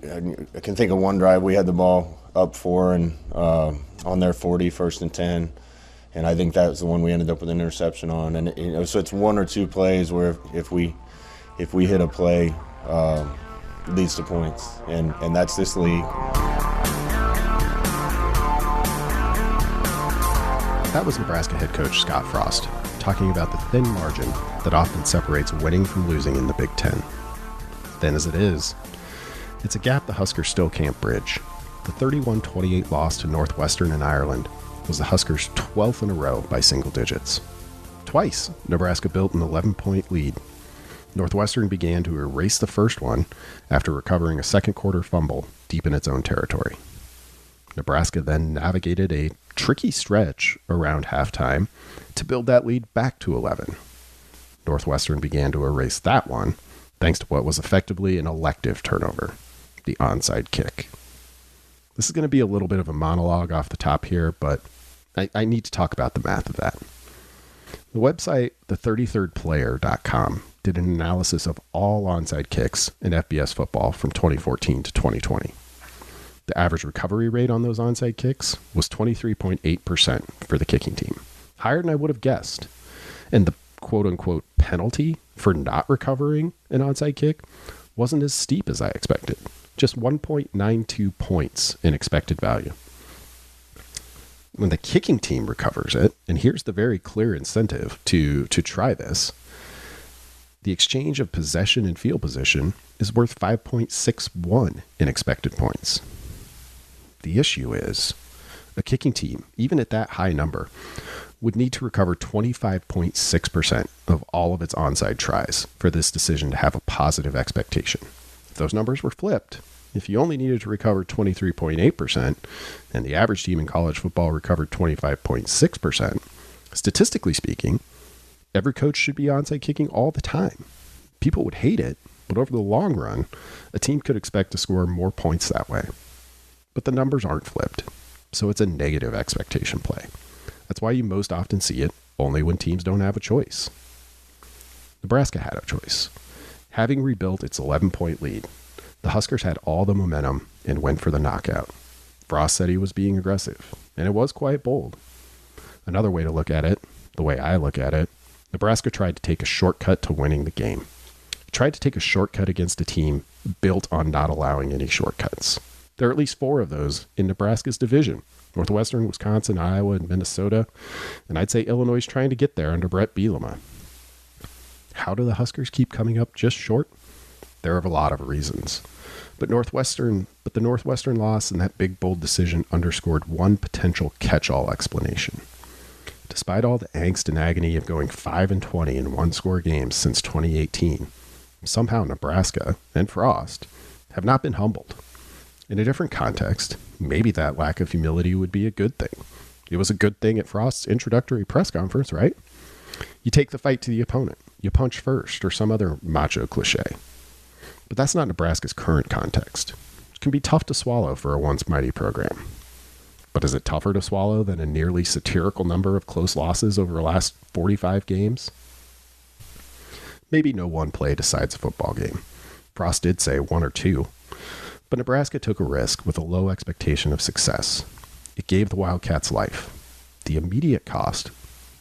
I can think of one drive we had the ball up 4 and on their 40, 1st and 10. And I think that was the one we ended up with an interception on. And so it's one or two plays where if we hit a play, leads to points, and that's this league. That was Nebraska head coach Scott Frost talking about the thin margin that often separates winning from losing in the Big Ten. Thin as it is, it's a gap the Huskers still can't bridge. The 31-28 loss to Northwestern in Ireland was the Huskers' 12th in a row by single digits. Twice, Nebraska built an 11-point lead. Northwestern began to erase the first one after recovering a second-quarter fumble deep in its own territory. Nebraska then navigated a tricky stretch around halftime to build that lead back to 11. Northwestern began to erase that one thanks to what was effectively an elective turnover, the onside kick. This is going to be a little bit of a monologue off the top here, but I need to talk about the math of that. The website, the33rdplayer.com, did an analysis of all onside kicks in FBS football from 2014 to 2020. The average recovery rate on those onside kicks was 23.8% for the kicking team, higher than I would have guessed. And the quote-unquote penalty for not recovering an onside kick wasn't as steep as I expected, just 1.92 points in expected value. When the kicking team recovers it, and here's the very clear incentive to try this, the exchange of possession and field position is worth 5.61 in expected points. The issue is, a kicking team, even at that high number, would need to recover 25.6% of all of its onside tries for this decision to have a positive expectation. If those numbers were flipped, if you only needed to recover 23.8% and the average team in college football recovered 25.6%, statistically speaking, every coach should be onside kicking all the time. People would hate it, but over the long run, a team could expect to score more points that way. But the numbers aren't flipped, so it's a negative expectation play. That's why you most often see it only when teams don't have a choice. Nebraska had a choice. Having rebuilt its 11-point lead, the Huskers had all the momentum and went for the knockout. Frost said he was being aggressive, and it was quite bold. Another way to look at it, the way I look at it, Nebraska tried to take a shortcut to winning the game. It tried to take a shortcut against a team built on not allowing any shortcuts. There are at least 4 of those in Nebraska's division: Northwestern, Wisconsin, Iowa, and Minnesota. And I'd say Illinois is trying to get there under Brett Bielema. How do the Huskers keep coming up just short? There are a lot of reasons. But the Northwestern loss and that big, bold decision underscored one potential catch-all explanation. Despite all the angst and agony of going 5-20 in one-score games since 2018, somehow Nebraska and Frost have not been humbled. In a different context, maybe that lack of humility would be a good thing. It was a good thing at Frost's introductory press conference, right? You take the fight to the opponent. You punch first, or some other macho cliche. But that's not Nebraska's current context. It can be tough to swallow for a once mighty program. But is it tougher to swallow than a nearly satirical number of close losses over the last 45 games? Maybe no one play decides a football game. Frost did say 1 or 2. But Nebraska took a risk with a low expectation of success. It gave the Wildcats life. The immediate cost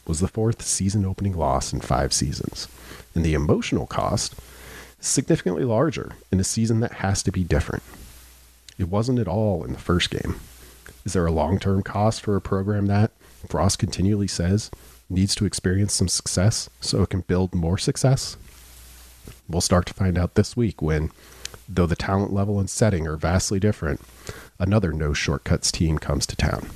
was the 4th season-opening loss in 5 seasons. And the emotional cost is significantly larger in a season that has to be different. It wasn't at all in the first game. Is there a long-term cost for a program that, Frost continually says, needs to experience some success so it can build more success? We'll start to find out this week when, though the talent level and setting are vastly different, another no shortcuts team comes to town.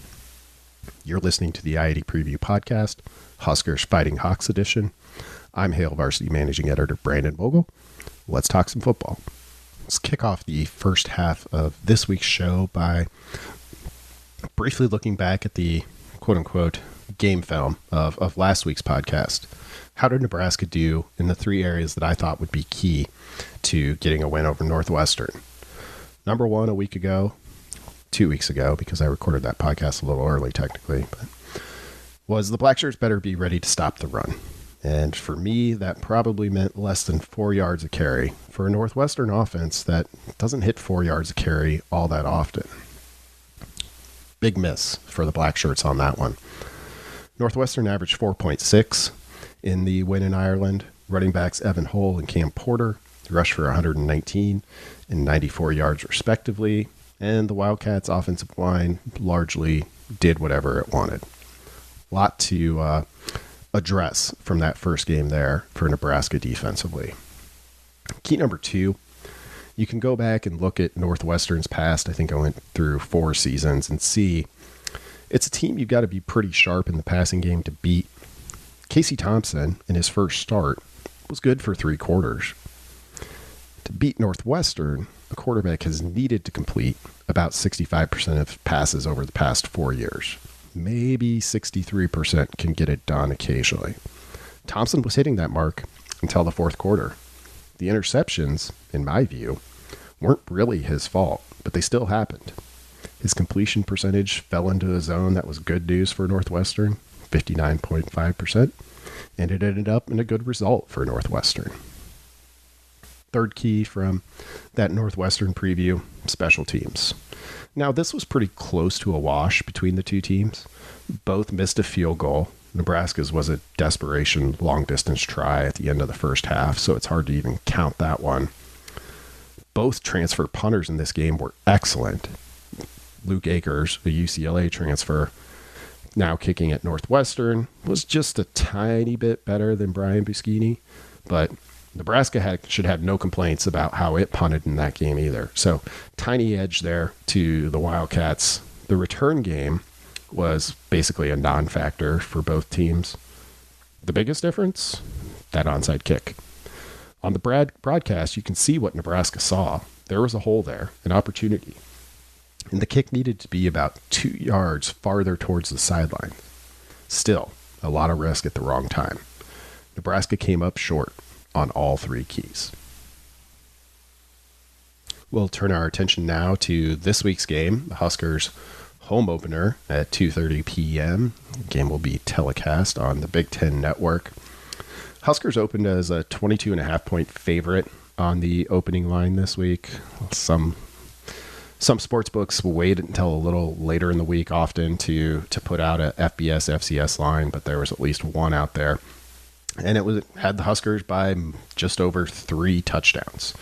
You're listening to the I-80 Preview Podcast, Huskers Fighting Hawks Edition. I'm Hale Varsity Managing Editor Brandon Vogel. Let's talk some football. Let's kick off the first half of this week's show by briefly looking back at the quote-unquote game film of last week's podcast. How did Nebraska do in the 3 areas that I thought would be key to getting a win over Northwestern? Number 1, a week ago, 2 weeks ago, because I recorded that podcast a little early technically, but was the Black Shirts better be ready to stop the run. And for me, that probably meant less than 4 yards a carry for a Northwestern offense that doesn't hit 4 yards a carry all that often. Big miss for the Black Shirts on that one. Northwestern averaged 4.6 in the win in Ireland. Running backs Evan Hull and Cam Porter rushed for 119 and 94 yards respectively. And the Wildcats' offensive line largely did whatever it wanted. A lot to address from that first game there for Nebraska defensively. Key number 2, you can go back and look at Northwestern's past. I think I went through 4 seasons and see it's a team you've got to be pretty sharp in the passing game to beat. Casey Thompson, in his first start, was good for 3 quarters. To beat Northwestern, a quarterback has needed to complete about 65% of passes over the past 4 years. Maybe 63% can get it done occasionally. Thompson was hitting that mark until the fourth quarter. The interceptions, in my view, weren't really his fault, but they still happened. His completion percentage fell into a zone that was good news for Northwestern, 59.5%, and it ended up in a good result for Northwestern. Third key from that Northwestern preview, special teams. Now, this was pretty close to a wash between the two teams. Both missed a field goal. Nebraska's was a desperation long-distance try at the end of the first half, so it's hard to even count that one. Both transfer punters in this game were excellent. Luke Akers, a UCLA transfer, now kicking at Northwestern, was just a tiny bit better than Brian Buschini, but Nebraska should have no complaints about how it punted in that game either. So tiny edge there to the Wildcats. The return game was basically a non-factor for both teams. The biggest difference? That onside kick. On the broadcast, you can see what Nebraska saw. There was a hole there, an opportunity. And the kick needed to be about 2 yards farther towards the sideline. Still, a lot of risk at the wrong time. Nebraska came up short on all 3 keys. We'll turn our attention now to this week's game, the Huskers home opener at 2:30 p.m. The game will be telecast on the Big Ten Network. Huskers opened as a 22.5-point favorite on the opening line this week. Some sports books will wait until a little later in the week often to put out a FBS, FCS line, but there was at least one out there. And it had the Huskers by just over 3 touchdowns.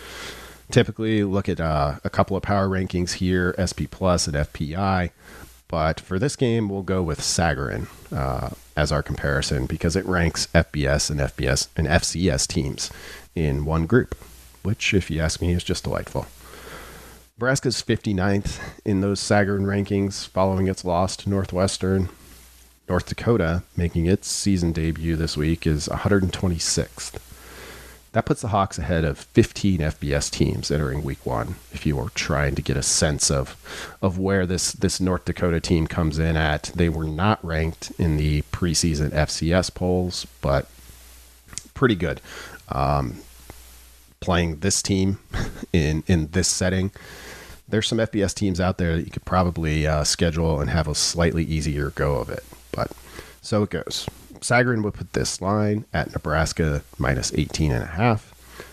Typically look at a couple of power rankings here, SP Plus and FPI. But for this game, we'll go with Sagarin as our comparison because it ranks FBS and FCS teams in one group, which, if you ask me, is just delightful. Nebraska's 59th in those Sagarin rankings following its loss to Northwestern. North Dakota, making its season debut this week, is 126th. That puts the Hawks ahead of 15 FBS teams entering week 1, if you were trying to get a sense of where this North Dakota team comes in at. They were not ranked in the preseason FCS polls, but pretty good. Playing this team in this setting, there's some FBS teams out there that you could probably schedule and have a slightly easier go of it. But so it goes. Sagarin would put this line at Nebraska minus 18.5.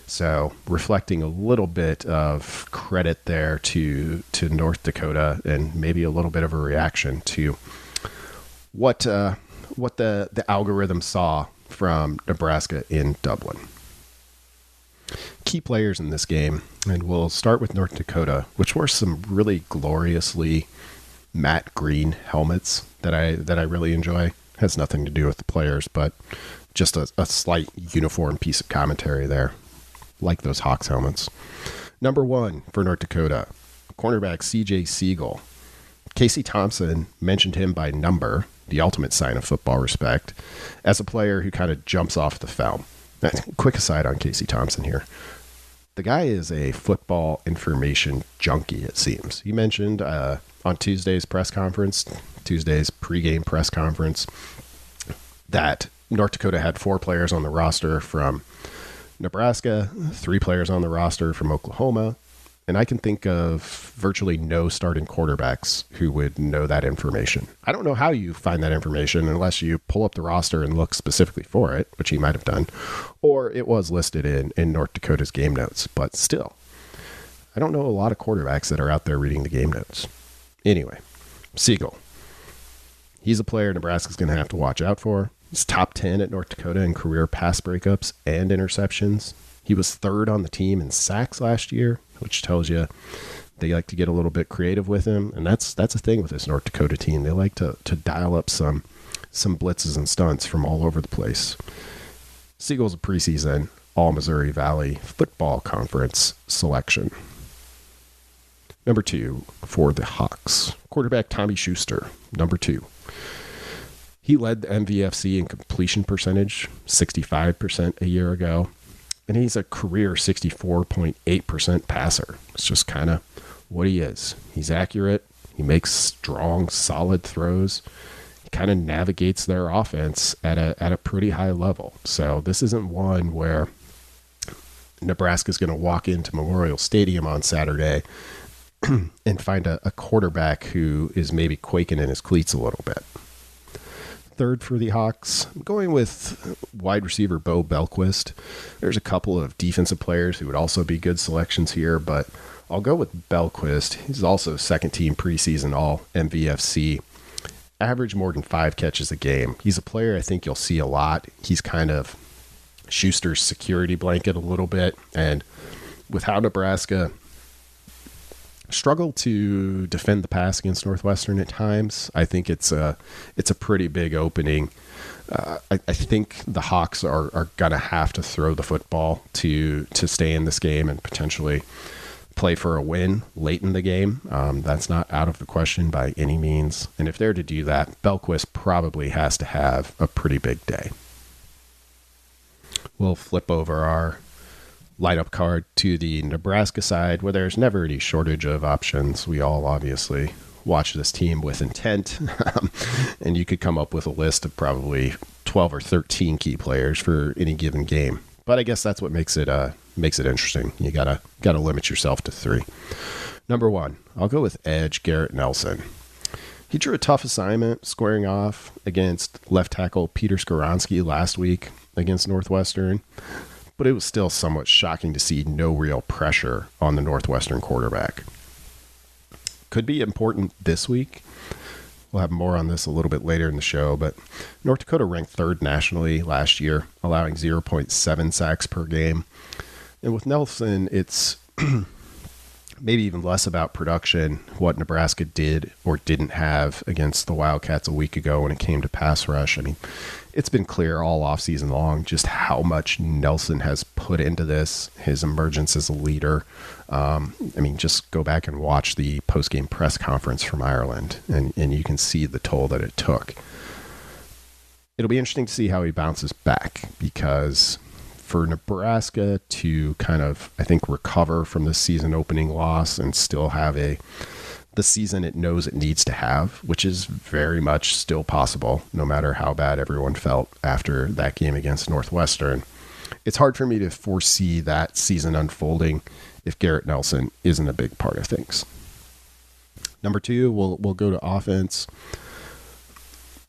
So reflecting a little bit of credit there to North Dakota and maybe a little bit of a reaction to what the algorithm saw from Nebraska in Dublin. Key players in this game, and we'll start with North Dakota, which wore some really gloriously matte green helmets that I really enjoy. Has nothing to do with the players, but just a slight uniform piece of commentary there. Like those Hawks helmets. Number 1 for North Dakota, cornerback C.J. Siegel. Casey Thompson mentioned him by number, the ultimate sign of football respect, as a player who kind of jumps off the film. Quick aside on Casey Thompson here. The guy is a football information junkie, it seems. He mentioned on Tuesday's pregame press conference, that North Dakota had 4 players on the roster from Nebraska, 3 players on the roster from Oklahoma, And I can think of virtually no starting quarterbacks who would know that information. I don't know how you find that information unless you pull up the roster and look specifically for it, which you might have done, or it was listed in North Dakota's game notes. But still, I don't know a lot of quarterbacks that are out there reading the game notes. Anyway, Siegel. He's a player Nebraska's going to have to watch out for. He's top 10 at North Dakota in career pass breakups and interceptions. He was third on the team in sacks last year, which tells you they like to get a little bit creative with him. And that's a thing with this North Dakota team. They like to dial up some blitzes and stunts from all over the place. Siegel's a preseason All-Missouri Valley Football Conference selection. Number 2 for the Hawks, quarterback Tommy Schuster, number 2. He led the MVFC in completion percentage, 65% a year ago. And he's a career 64.8% passer. It's just kind of what he is. He's accurate. He makes strong, solid throws. He kind of navigates their offense at a pretty high level. So this isn't one where Nebraska's going to walk into Memorial Stadium on Saturday and find a quarterback who is maybe quaking in his cleats a little bit. Third for the Hawks, I'm going with wide receiver Bo Belquist. There's a couple of defensive players who would also be good selections here, but I'll go with Belquist. He's also second team preseason all MVFC. Average more than 5 catches a game. He's a player I think you'll see a lot. He's kind of Schuster's security blanket a little bit, and with how Nebraska struggle to defend the pass against Northwestern at times, I think it's a pretty big opening. I think the Hawks are going to have to throw the football to stay in this game and potentially play for a win late in the game. That's not out of the question by any means. And if they're to do that, Belquist probably has to have a pretty big day. We'll flip over our lineup card to the Nebraska side, where there's never any shortage of options. We all obviously watch this team with intent, and you could come up with a list of probably 12 or 13 key players for any given game. But I guess that's what makes it interesting. You gotta limit yourself to 3. Number 1, I'll go with edge Garrett Nelson. He drew a tough assignment squaring off against left tackle Peter Skoronski last week against Northwestern, but it was still somewhat shocking to see no real pressure on the Northwestern quarterback. Could be important this week. We'll have more on this a little bit later in the show, but North Dakota ranked 3rd nationally last year, allowing 0.7 sacks per game. And with Nelson, it's maybe even less about production, what Nebraska did or didn't have against the Wildcats a week ago when it came to pass rush. I mean, it's been clear all offseason long just how much Nelson has put into this, his emergence as a leader. Just go back and watch the post-game press conference from Ireland, and you can see the toll that it took. It'll be interesting to see how he bounces back, because for Nebraska to kind of, I think, recover from the season opening loss and still have the season it knows it needs to have, which is very much still possible, no matter how bad everyone felt after that game against Northwestern. It's hard for me to foresee that season unfolding if Garrett Nelson isn't a big part of things. Number 2, we'll go to offense.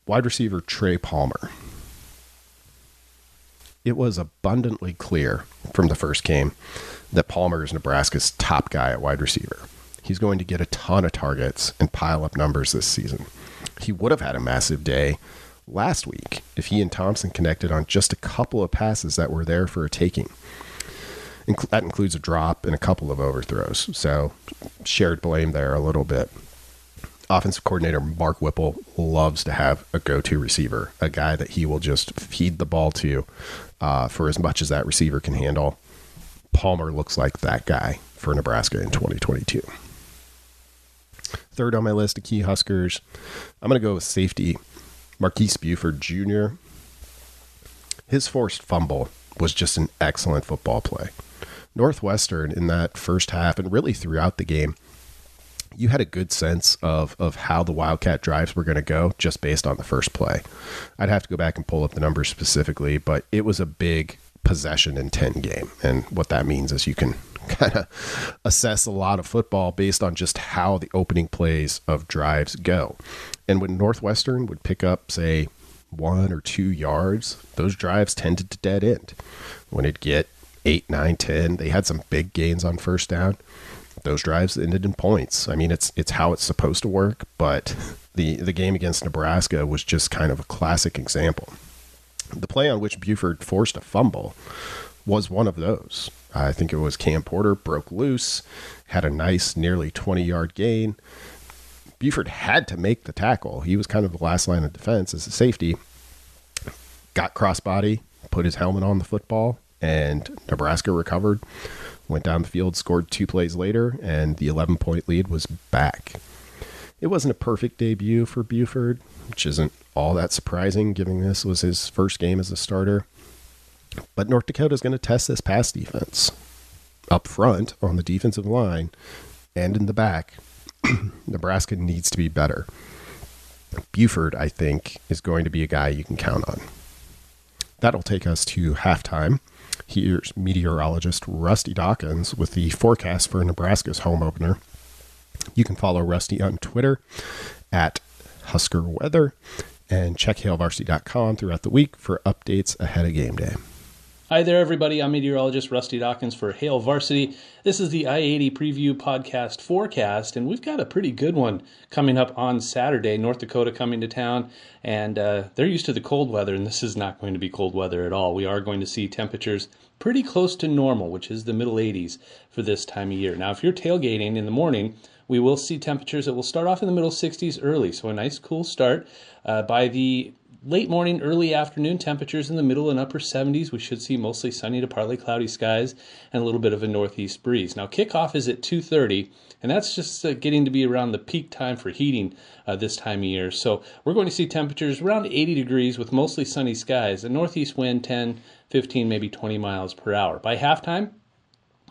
Wide receiver Trey Palmer. It was abundantly clear from the first game that Palmer is Nebraska's top guy at wide receiver. He's going to get a ton of targets and pile up numbers this season. He would have had a massive day last week if he and Thompson connected on just a couple of passes that were there for a taking. That includes a drop and a couple of overthrows, so shared blame there a little bit. Offensive coordinator Mark Whipple loves to have a go-to receiver, a guy that he will just feed the ball to for as much as that receiver can handle. Palmer looks like that guy for Nebraska in 2022. Third on my list of key Huskers, I'm going to go with safety Marquis Buford Jr. His forced fumble was just an excellent football play. Northwestern in that first half and really throughout the game, you had a good sense of how the Wildcat drives were going to go just based on the first play. I'd have to go back and pull up the numbers specifically, but it was a big possession and 10 game. And what that means is you can kind of assess a lot of football based on just how the opening plays of drives go. And when Northwestern would pick up, say, 1 or 2 yards, those drives tended to dead end. When it'd get 8, 9, 10, they had some big gains on first down. Those drives ended in points. I mean, it's how it's supposed to work, but the game against Nebraska was just kind of a classic example. The play on which Buford forced a fumble was one of those. I think it was Cam Porter broke loose, had a nice nearly 20-yard gain. Buford had to make the tackle. He was kind of the last line of defense as a safety. Got crossbody, put his helmet on the football, and Nebraska recovered. Went down the field, scored 2 plays later, and the 11-point lead was back. It wasn't a perfect debut for Buford, which isn't all that surprising, given this was his first game as a starter. But North Dakota is going to test this pass defense. Up front, on the defensive line, and in the back, Nebraska needs to be better. Buford, I think, is going to be a guy you can count on. That'll take us to halftime. Here's meteorologist Rusty Dawkins with the forecast for Nebraska's home opener. You can follow Rusty on Twitter at Husker Weather and check HailVarsity.com throughout the week for updates ahead of game day. Hi there, everybody. I'm meteorologist Rusty Dawkins for Hail Varsity. This is the I-80 Preview Podcast Forecast, and we've got a pretty good one coming up on Saturday. North Dakota coming to town, and they're used to the cold weather, and this is not going to be cold weather at all. We are going to see temperatures pretty close to normal, which is the middle 80s for this time of year. Now, if you're tailgating in the morning, we will see temperatures that will start off in the middle 60s early, so a nice cool start. By the late morning, early afternoon, temperatures in the middle and upper 70s. We should see mostly sunny to partly cloudy skies and a little bit of a northeast breeze. Now, kickoff is at 2:30, and that's just getting to be around the peak time for heating this time of year. So we're going to see temperatures around 80 degrees with mostly sunny skies, a northeast wind 10, 15, maybe 20 miles per hour. By halftime,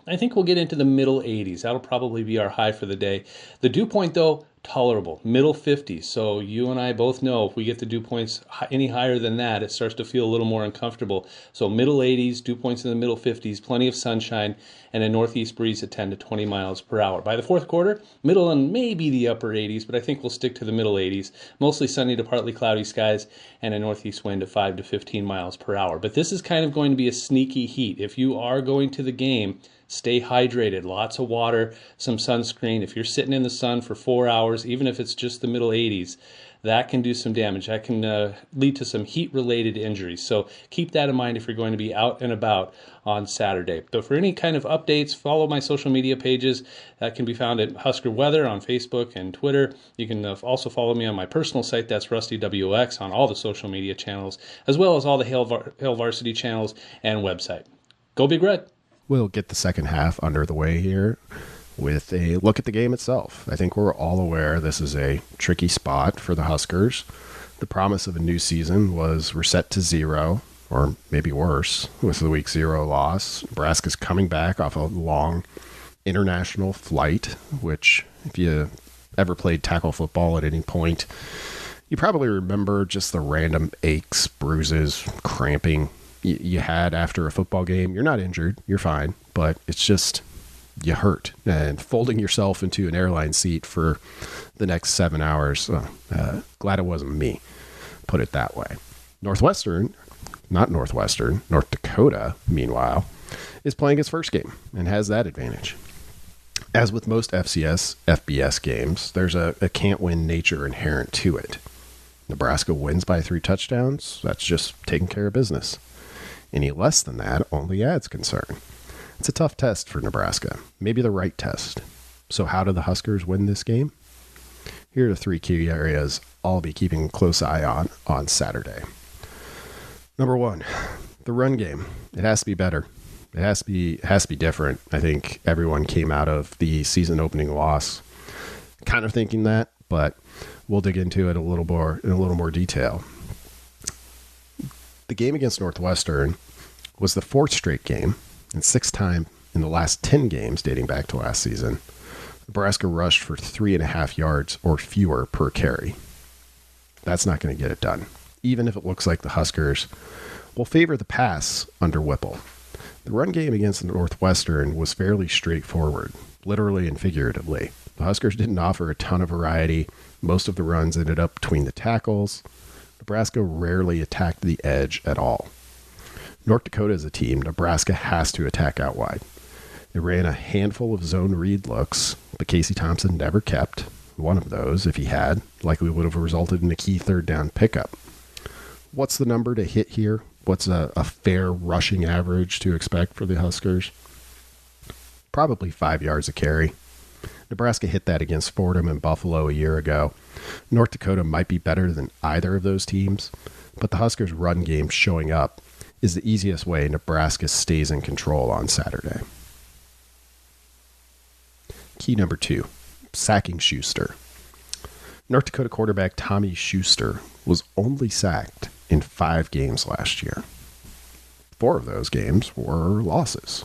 I think we'll get into the middle 80s. That'll probably be our high for the day. The dew point, though, tolerable, middle 50s. So you and I both know if we get the dew points any higher than that, it starts to feel a little more uncomfortable. So middle 80s, dew points in the middle 50s, plenty of sunshine, and a northeast breeze at 10 to 20 miles per hour. By the fourth quarter, middle and maybe the upper 80s, but I think we'll stick to the middle 80s. Mostly sunny to partly cloudy skies and a northeast wind of 5 to 15 miles per hour. But this is kind of going to be a sneaky heat. If you are going to the game, stay hydrated, lots of water, some sunscreen. If you're sitting in the sun for 4 hours, even if it's just the middle 80s, that can do some damage. That can lead to some heat-related injuries. So keep that in mind if you're going to be out and about on Saturday. So for any kind of updates, follow my social media pages. That can be found at Husker Weather on Facebook and Twitter. You can also follow me on my personal site. That's RustyWX on all the social media channels, as well as all the Hail Varsity channels and website. Go Big Red! We'll get the second half under the way here with a look at the game itself. I think we're all aware this is a tricky spot for the Huskers. The promise of a new season was we're set to 0, or maybe worse, with the week 0 loss. Nebraska's coming back off a long international flight, which if you ever played tackle football at any point, you probably remember just the random aches, bruises, cramping you had after a football game. You're not injured, you're fine, but it's just you hurt. And folding yourself into an airline seat for the next 7 hours, glad it wasn't me, put it that way. North Dakota, meanwhile, is playing its first game and has that advantage. As with most FBS games, there's a can't-win nature inherent to it. Nebraska wins by 3 touchdowns, that's just taking care of business. Any less than that only adds concern. It's a tough test for Nebraska, maybe the right test. So how do the Huskers win this game? Here are the 3 key areas I'll be keeping a close eye on Saturday. Number 1, the run game. It has to be better. It has to be different. I think everyone came out of the season opening loss kind of thinking that, but we'll dig into it in a little more detail. The game against Northwestern was the 4th straight game and 6th time in the last 10 games dating back to last season. Nebraska rushed for 3.5 yards or fewer per carry. That's not going to get it done, even if it looks like the Huskers will favor the pass under Whipple. The run game against Northwestern was fairly straightforward, literally and figuratively. The Huskers didn't offer a ton of variety. Most of the runs ended up between the tackles. Nebraska rarely attacked the edge at all. North Dakota is a team Nebraska has to attack out wide. It ran a handful of zone read looks, but Casey Thompson never kept. One of those, if he had, likely would have resulted in a key third down pickup. What's the number to hit here? What's a fair rushing average to expect for the Huskers? Probably 5 yards a carry. Nebraska hit that against Fordham and Buffalo a year ago. North Dakota might be better than either of those teams, but the Huskers' run game showing up is the easiest way Nebraska stays in control on Saturday. Key number 2, sacking Schuster. North Dakota quarterback Tommy Schuster was only sacked in 5 games last year. 4 of those games were losses.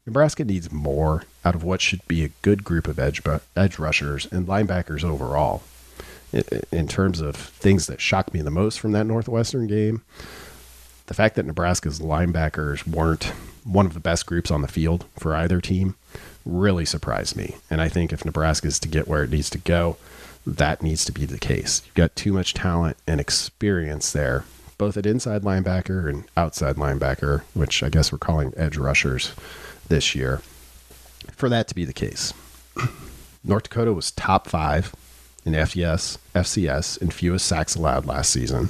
Nebraska needs more out of what should be a good group of edge rushers and linebackers overall. In terms of things that shocked me the most from that Northwestern game, the fact that Nebraska's linebackers weren't one of the best groups on the field for either team really surprised me. And I think if Nebraska is to get where it needs to go, that needs to be the case. You've got too much talent and experience there, both at inside linebacker and outside linebacker, which I guess we're calling edge rushers this year, for that to be the case. North Dakota was top 5 in FCS in fewest sacks allowed last season.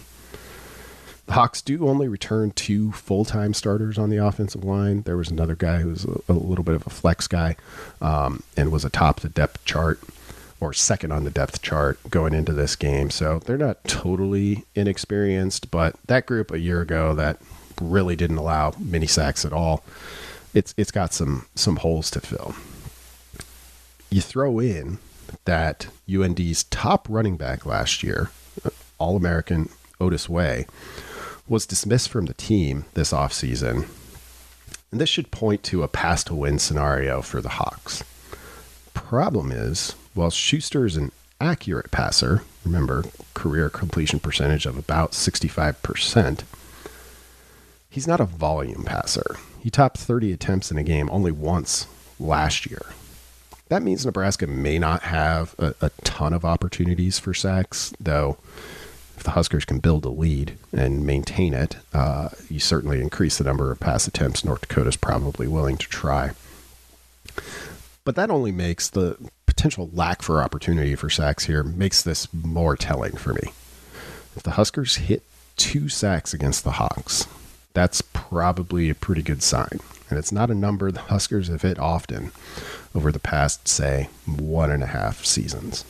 The Hawks do only return 2 full-time starters on the offensive line. There was another guy who was a little bit of a flex guy and was atop the depth chart, or second on the depth chart going into this game. So they're not totally inexperienced, but that group a year ago that really didn't allow many sacks at all, it's got some holes to fill. You throw in that UND's top running back last year, All-American Otis Way, was dismissed from the team this offseason, and this should point to a pass-to-win scenario for the Hawks. Problem is, while Schuster is an accurate passer, remember, career completion percentage of about 65%, he's not a volume passer. He topped 30 attempts in a game only once last year. That means Nebraska may not have a ton of opportunities for sacks, though if the Huskers can build a lead and maintain it, you certainly increase the number of pass attempts North Dakota's probably willing to try. But that only makes the potential lack for opportunity for sacks here makes this more telling for me. If the Huskers hit 2 sacks against the Hawks, that's probably a pretty good sign. And it's not a number the Huskers have hit often over the past, say, 1.5 seasons.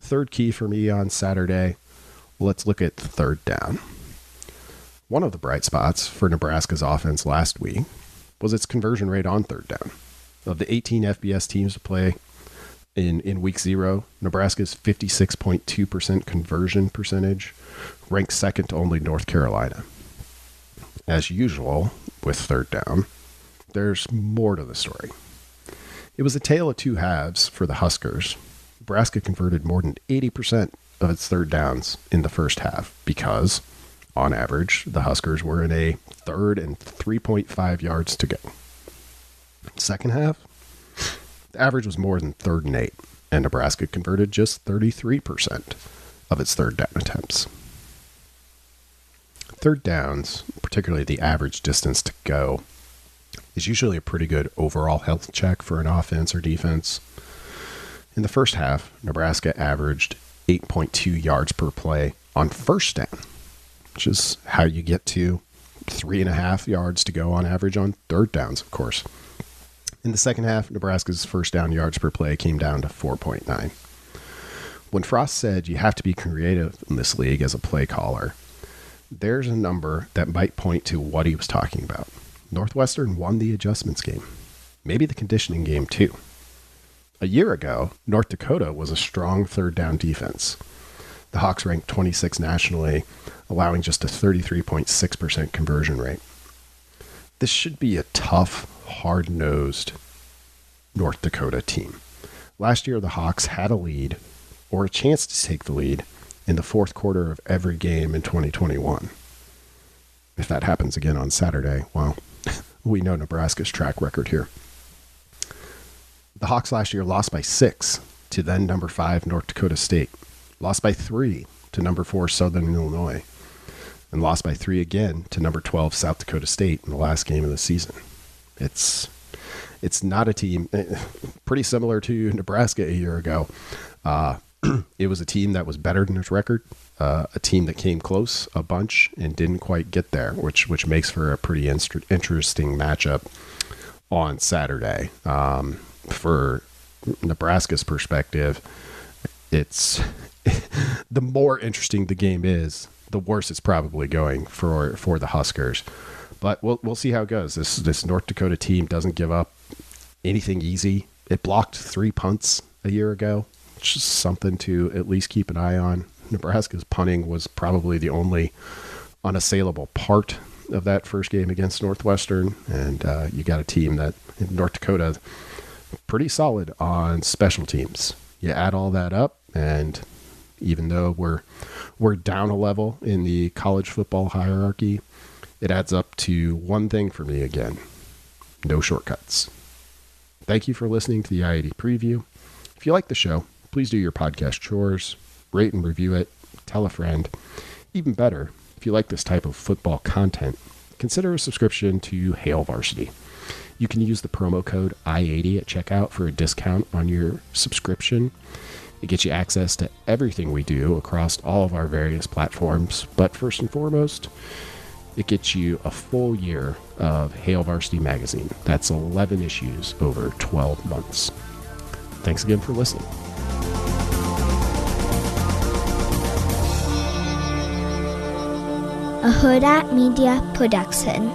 Third key for me on Saturday, let's look at third down. One of the bright spots for Nebraska's offense last week was its conversion rate on third down. Of the 18 FBS teams to play in week 0, Nebraska's 56.2% conversion percentage ranks second to only North Carolina. As usual with third down, there's more to the story. It was a tale of 2 halves for the Huskers. Nebraska converted more than 80% of its third downs in the first half because, on average, the Huskers were in a third and 3.5 yards to go. Second half, the average was more than third and 8, and Nebraska converted just 33% of its third down attempts. Third downs, particularly the average distance to go, is usually a pretty good overall health check for an offense or defense. In the first half, Nebraska averaged 8.2 yards per play on first down, which is how you get to 3.5 yards to go on average on third downs, of course. In the second half, Nebraska's first down yards per play came down to 4.9. When Frost said you have to be creative in this league as a play caller, there's a number that might point to what he was talking about. Northwestern won the adjustments game, maybe the conditioning game too. A year ago, North Dakota was a strong third down defense. The Hawks ranked 26 nationally, allowing just a 33.6% conversion rate. This should be a tough, hard-nosed North Dakota team. Last year, the Hawks had a lead, or a chance to take the lead, in the fourth quarter of every game in 2021. If that happens again on Saturday, well, we know Nebraska's track record here. The Hawks last year lost by 6 to then number 5 North Dakota State, lost by 3 to number 4 Southern Illinois, and lost by 3 again to number 12 South Dakota State in the last game of the season. It's not a team pretty similar to Nebraska a year ago. It was a team that was better than its record, a team that came close a bunch and didn't quite get there, which makes for a pretty interesting matchup on Saturday. For Nebraska's perspective, it's the more interesting the game is, the worse it's probably going for the Huskers. But we'll see how it goes. This North Dakota team doesn't give up anything easy. It blocked 3 punts a year ago, which is something to at least keep an eye on. Nebraska's punting was probably the only unassailable part of that first game against Northwestern, and you got a team that in North Dakota pretty solid on special teams. You add all that up, and even though we're down a level in the college football hierarchy, it adds up to one thing for me again: no shortcuts. Thank you for listening to the I-80 preview. If you like the show, please do your podcast chores, rate and review it, tell a friend. Even better, if you like this type of football content, consider a subscription to Hail Varsity. You can use the promo code I-80 at checkout for a discount on your subscription. It gets you access to everything we do across all of our various platforms, but first and foremost, it gets you a full year of Hail Varsity magazine. That's 11 issues over 12 months. Thanks again for listening. A Hurrdat Media Production.